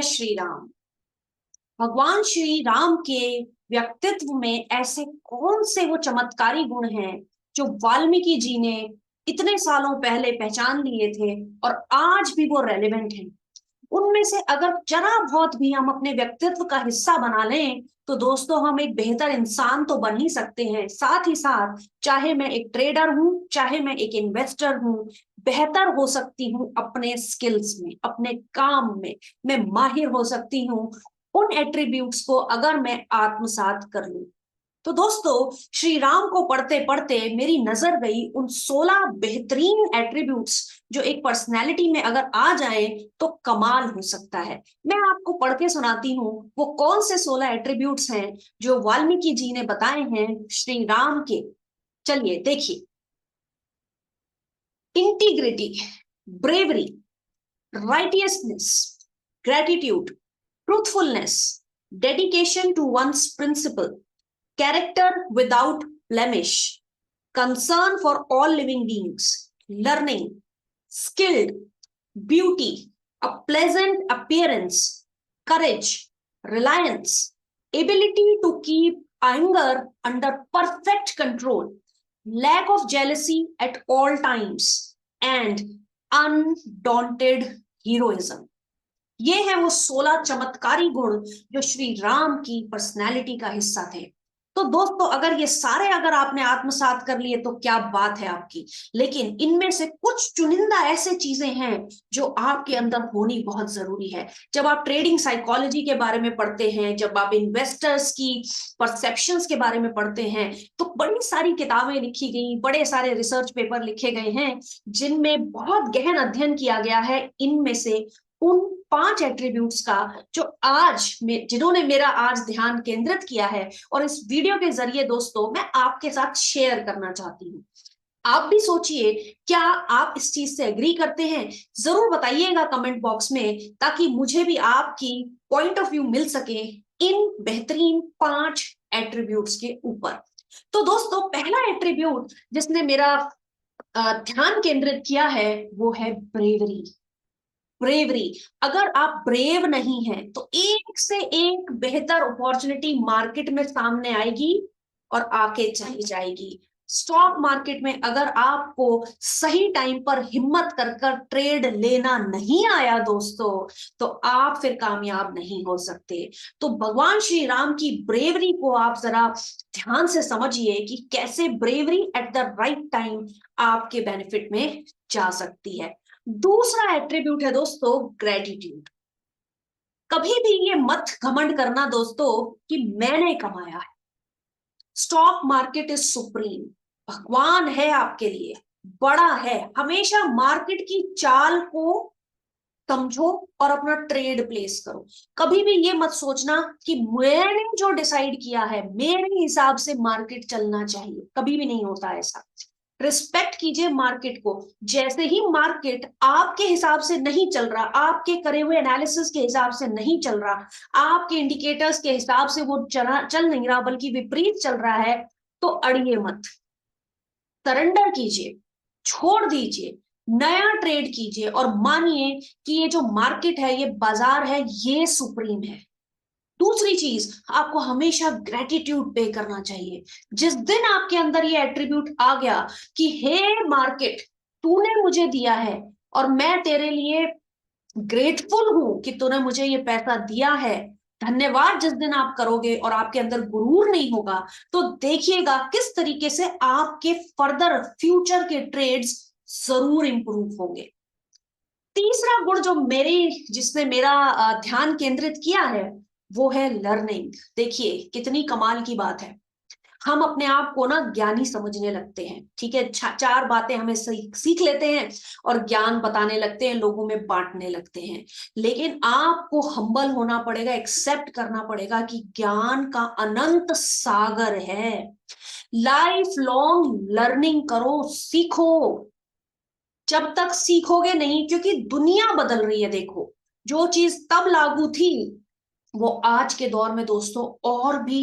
श्री राम। भगवान श्री राम के व्यक्तित्व में ऐसे कौन से वो चमत्कारी गुण हैं जो वाल्मीकि जी ने इतने सालों पहले पहचान लिए थे और आज भी वो रेलेवेंट हैं। उनमें से अगर जरा बहुत भी हम अपने व्यक्तित्व का हिस्सा बना लें तो दोस्तों हम एक बेहतर इंसान तो बन ही सकते हैं। साथ ही साथ चाहे मैं एक ट्रेडर हूं, चाहे मैं एक इन्वेस्टर हूं, बेहतर हो सकती हूं अपने स्किल्स में, अपने काम में मैं माहिर हो सकती हूँ उन एट्रीब्यूट्स को अगर मैं आत्मसात कर लूं। तो दोस्तों श्री राम को पढ़ते पढ़ते मेरी नजर गई उन 16 बेहतरीन एट्रीब्यूट्स जो एक पर्सनैलिटी में अगर आ जाए तो कमाल हो सकता है। मैं आपको पढ़ के सुनाती हूँ वो कौन से 16 एट्रीब्यूट्स हैं जो वाल्मीकि जी ने बताए हैं श्री राम के। चलिए देखिए। Integrity, bravery, righteousness, gratitude, truthfulness, dedication to one's principle, character without blemish, concern for all living beings, learning, skilled, beauty, a pleasant appearance, courage, reliance, ability to keep anger under perfect control, lack of jealousy at all times, and undaunted heroism। ये है वो 16 चमत्कारी गुण जो श्री राम की personality का हिस्सा थे। तो दोस्तों अगर ये सारे अगर आपने आत्मसात कर लिए तो क्या बात है आपकी। लेकिन इनमें से कुछ चुनिंदा ऐसे चीजें हैं जो आपके अंदर होनी बहुत जरूरी है। जब आप ट्रेडिंग साइकोलॉजी के बारे में पढ़ते हैं, जब आप इन्वेस्टर्स की परसेप्शंस के बारे में पढ़ते हैं, तो बड़ी सारी किताबें लिखी गई, बड़े सारे रिसर्च पेपर लिखे गए हैं जिनमें बहुत गहन अध्ययन किया गया है इनमें से उन 5 एट्रीब्यूट्स का जो आज जिन्होंने मेरा आज ध्यान केंद्रित किया है और इस वीडियो के जरिए दोस्तों मैं आपके साथ शेयर करना चाहती हूँ। आप भी सोचिए, क्या आप इस चीज से एग्री करते हैं? जरूर बताइएगा कमेंट बॉक्स में ताकि मुझे भी आपकी पॉइंट ऑफ व्यू मिल सके इन बेहतरीन 5 एट्रीब्यूट्स के ऊपर। तो दोस्तों पहला एट्रीब्यूट जिसने मेरा ध्यान केंद्रित किया है वो है ब्रेवरी। ब्रेवरी, अगर आप ब्रेव नहीं हैं तो एक से एक बेहतर अपॉर्चुनिटी मार्केट में सामने आएगी और आके चली जाएगी। स्टॉक मार्केट में अगर आपको सही टाइम पर हिम्मत कर कर ट्रेड लेना नहीं आया दोस्तों तो आप फिर कामयाब नहीं हो सकते। तो भगवान श्री राम की ब्रेवरी को आप जरा ध्यान से समझिए कि कैसे bravery at the right time आपके बेनिफिट में जा सकती है। दूसरा एट्रीब्यूट है दोस्तों ग्रेटिट्यूड। कभी भी ये मत घमंड करना दोस्तों कि मैंने कमाया है। स्टॉक मार्केट इज सुप्रीम, भगवान है आपके लिए, बड़ा है। हमेशा मार्केट की चाल को समझो और अपना ट्रेड प्लेस करो। कभी भी ये मत सोचना कि मैंने जो डिसाइड किया है मेरे हिसाब से मार्केट चलना चाहिए, कभी भी नहीं होता ऐसा। रिस्पेक्ट कीजिए मार्केट को। जैसे ही मार्केट आपके हिसाब से नहीं चल रहा, आपके करे हुए एनालिसिस के हिसाब से नहीं चल रहा, आपके इंडिकेटर्स के हिसाब से वो चल नहीं रहा बल्कि विपरीत चल रहा है, तो अड़िए मत, सरेंडर कीजिए, छोड़ दीजिए, नया ट्रेड कीजिए और मानिए कि ये जो मार्केट है, ये बाजार है, ये सुप्रीम है। दूसरी चीज, आपको हमेशा ग्रेटिट्यूड पे करना चाहिए। जिस दिन आपके अंदर ये एट्रीब्यूट आ गया कि हे मार्केट, तूने मुझे दिया है और मैं तेरे लिए ग्रेटफुल हूं कि तूने मुझे ये पैसा दिया है, धन्यवाद, जिस दिन आप करोगे और आपके अंदर गुरूर नहीं होगा तो देखिएगा किस तरीके से आपके फर्दर फ्यूचर के ट्रेड्स जरूर इंप्रूव होंगे। तीसरा गुण जो जिसने मेरा ध्यान केंद्रित किया है वो है लर्निंग। देखिए कितनी कमाल की बात है। हम अपने आप को ना ज्ञानी समझने लगते हैं, ठीक है, 4 बातें हमें सीख लेते हैं और ज्ञान बताने लगते हैं, लोगों में बांटने लगते हैं। लेकिन आपको हम्बल होना पड़ेगा, एक्सेप्ट करना पड़ेगा कि ज्ञान का अनंत सागर है। लाइफ लॉन्ग लर्निंग करो, सीखो। जब तक सीखोगे नहीं, क्योंकि दुनिया बदल रही है। देखो, जो चीज तब लागू थी वो आज के दौर में दोस्तों और भी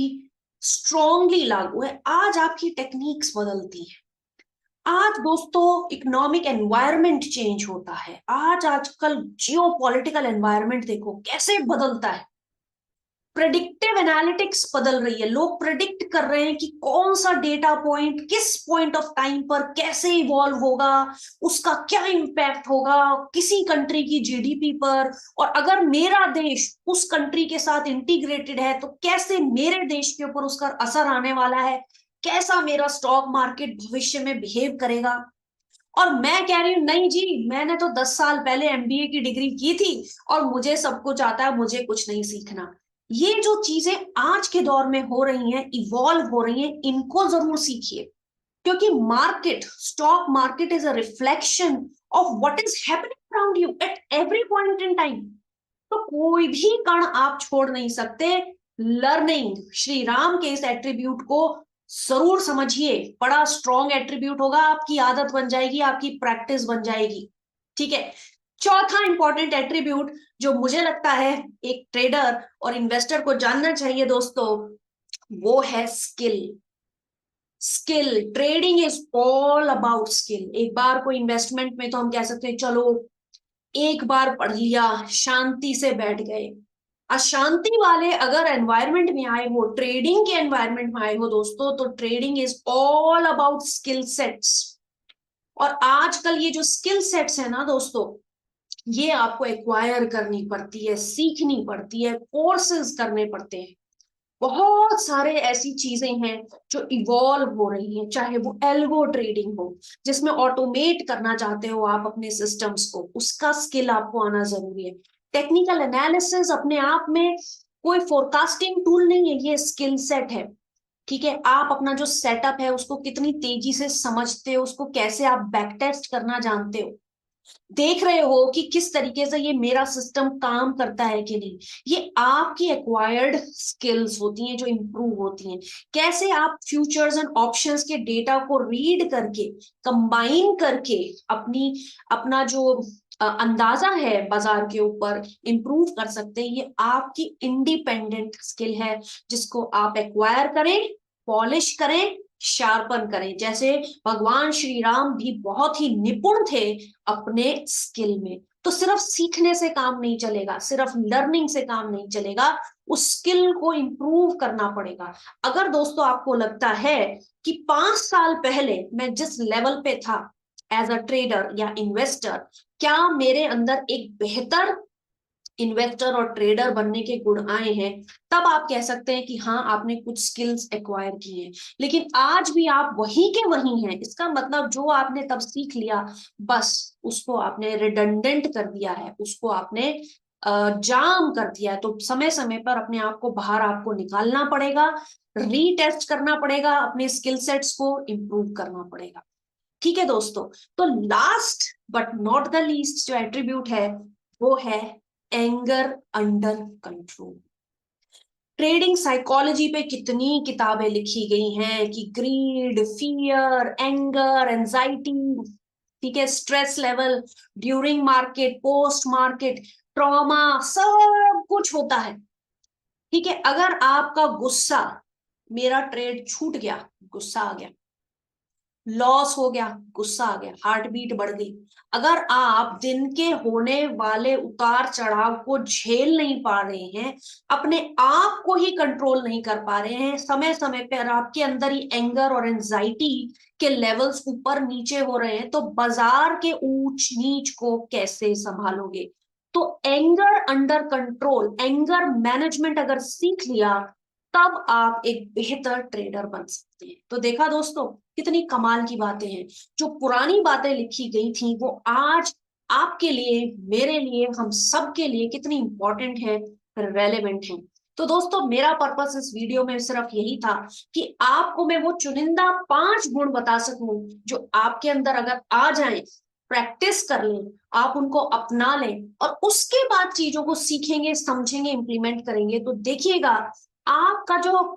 स्ट्रांगली लागू है। आज आपकी टेक्निक्स बदलती हैं, आज दोस्तों इकोनॉमिक एनवायरनमेंट चेंज होता है। आजकल जियो पॉलिटिकल एनवायरनमेंट देखो कैसे बदलता है। प्रेडिक्टिव एनालिटिक्स बदल रही है। लोग प्रेडिक्ट कर रहे हैं कि कौन सा डेटा पॉइंट किस पॉइंट ऑफ टाइम पर कैसे इवॉल्व होगा, उसका क्या इंपैक्ट होगा किसी कंट्री की जीडीपी पर, और अगर मेरा देश उस कंट्री के साथ इंटीग्रेटेड है तो कैसे मेरे देश के ऊपर उसका असर आने वाला है, कैसा मेरा स्टॉक मार्केट भविष्य में बिहेव करेगा। और मैं कह रही हूँ नहीं जी, मैंने तो 10 साल पहले एमबीए की डिग्री की थी और मुझे सब कुछ आता है, मुझे कुछ नहीं सीखना। ये जो चीजें आज के दौर में हो रही हैं, इवॉल्व हो रही हैं, इनको जरूर सीखिए, क्योंकि market, stock market is a reflection of what is happening around you at every point in time. तो कोई भी कण आप छोड़ नहीं सकते। लर्निंग, श्री राम के इस एट्रीब्यूट को जरूर समझिए। बड़ा स्ट्रॉन्ग एट्रीब्यूट होगा, आपकी आदत बन जाएगी, आपकी प्रैक्टिस बन जाएगी। ठीक है। चौथा इंपॉर्टेंट एट्रीब्यूट जो मुझे लगता है एक ट्रेडर और इन्वेस्टर को जानना चाहिए दोस्तों, वो है skill. Skill, trading is all about skill. एक बार कोई इन्वेस्टमेंट में तो हम कह सकते हैं चलो एक बार पढ़ लिया, शांति से बैठ गए। अशांति वाले अगर एनवायरनमेंट में आए हो, ट्रेडिंग के एनवायरनमेंट में आए हो दोस्तों, तो trading is all about skill sets. और आजकल ये जो स्किल सेट्स है ना दोस्तों, ये आपको एक्वायर करनी पड़ती है, सीखनी पड़ती है, कोर्सेज करने पड़ते हैं। बहुत सारे ऐसी चीजें हैं जो इवॉल्व हो रही हैं, चाहे वो एल्गो ट्रेडिंग हो जिसमें ऑटोमेट करना चाहते हो आप अपने सिस्टम्स को, उसका स्किल आपको आना जरूरी है। टेक्निकल एनालिसिस अपने आप में कोई फोरकास्टिंग टूल नहीं है, ये स्किल सेट है। ठीक है, आप अपना जो सेटअप है उसको कितनी तेजी से समझते हो, उसको कैसे आप बैक टेस्ट करना जानते हो, देख रहे हो कि किस तरीके से ये मेरा सिस्टम काम करता है कि नहीं। ये आपकी एक्वायर्ड स्किल्स होती हैं जो इंप्रूव होती हैं। कैसे आप फ्यूचर्स एंड ऑप्शंस के डेटा को रीड करके, कंबाइन करके अपनी अपना जो अंदाजा है बाजार के ऊपर इंप्रूव कर सकते हैं, ये आपकी इंडिपेंडेंट स्किल है जिसको आप एक्वायर करें, पॉलिश करें, शार्पन करें। जैसे भगवान श्री राम भी बहुत ही निपुण थे अपने स्किल में। तो सिर्फ सीखने से काम नहीं चलेगा, सिर्फ लर्निंग से काम नहीं चलेगा, उस स्किल को इंप्रूव करना पड़ेगा। अगर दोस्तों आपको लगता है कि 5 साल पहले मैं जिस लेवल पे था एज अ ट्रेडर या इन्वेस्टर, क्या मेरे अंदर एक बेहतर इन्वेस्टर और ट्रेडर बनने के गुण आए हैं, तब आप कह सकते हैं कि हाँ आपने कुछ स्किल्स एक्वायर की हैं। लेकिन आज भी आप वही के वही हैं, इसका मतलब जो आपने तब सीख लिया बस उसको आपने रिडंडेंट कर दिया है, उसको आपने जाम कर दिया है। तो समय समय पर अपने आप को बाहर आपको निकालना पड़ेगा, रीटेस्ट करना पड़ेगा, अपने स्किल सेट्स को इंप्रूव करना पड़ेगा। ठीक है दोस्तों। तो last but not the least जो एट्रीब्यूट है वो है anger under control. Trading psychology पे कितनी किताबें लिखी गई हैं कि ग्रीड, फियर, एंगर, एंजाइटी, ठीक है, stress level during market, post market, trauma, सब कुछ होता है। ठीक है, अगर आपका गुस्सा, मेरा ट्रेड छूट गया, गुस्सा आ गया, लॉस हो गया, गुस्सा आ गया, हार्ट बीट बढ़ गई, अगर आप दिन के होने वाले उतार चढ़ाव को झेल नहीं पा रहे हैं, अपने आप को ही कंट्रोल नहीं कर पा रहे हैं, समय समय पर आपके अंदर ही एंगर और एंजाइटी के लेवल्स ऊपर नीचे हो रहे हैं, तो बाजार के ऊंच नीच को कैसे संभालोगे। तो anger under control, anger management अगर सीख लिया, तब आप एक बेहतर ट्रेडर बन सकते हैं। तो देखा दोस्तों कितनी कमाल की बातें हैं। जो पुरानी बातें लिखी गई थी वो आज आपके लिए, मेरे लिए, हम सब के लिए कितनी इंपॉर्टेंट है, रेलेवेंट है। तो दोस्तों मेरा पर्पस इस वीडियो में सिर्फ यही था कि आपको मैं वो चुनिंदा 5 गुण बता सकूं जो आपके अंदर अगर आ जाएं, प्रैक्टिस कर लें, आप उनको अपना लें और उसके बाद चीजों को सीखेंगे, समझेंगे, इंप्लीमेंट करेंगे, तो देखिएगा आपका जो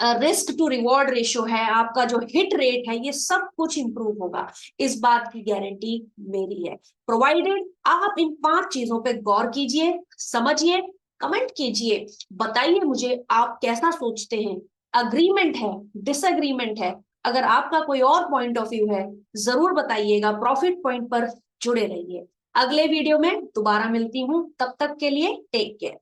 रिस्क टू रिवॉर्ड रेशियो है, आपका जो हिट रेट है, ये सब कुछ इंप्रूव होगा। इस बात की गारंटी मेरी है, प्रोवाइडेड आप इन 5 चीजों पे गौर कीजिए, समझिए, कमेंट कीजिए, बताइए मुझे आप कैसा सोचते हैं, अग्रीमेंट है, डिसएग्रीमेंट है, अगर आपका कोई और पॉइंट ऑफ व्यू है जरूर बताइएगा, प्रॉफिट पॉइंट पर जुड़े रहिए। अगले वीडियो में दोबारा मिलती हूँ, तब तक के लिए टेक केयर।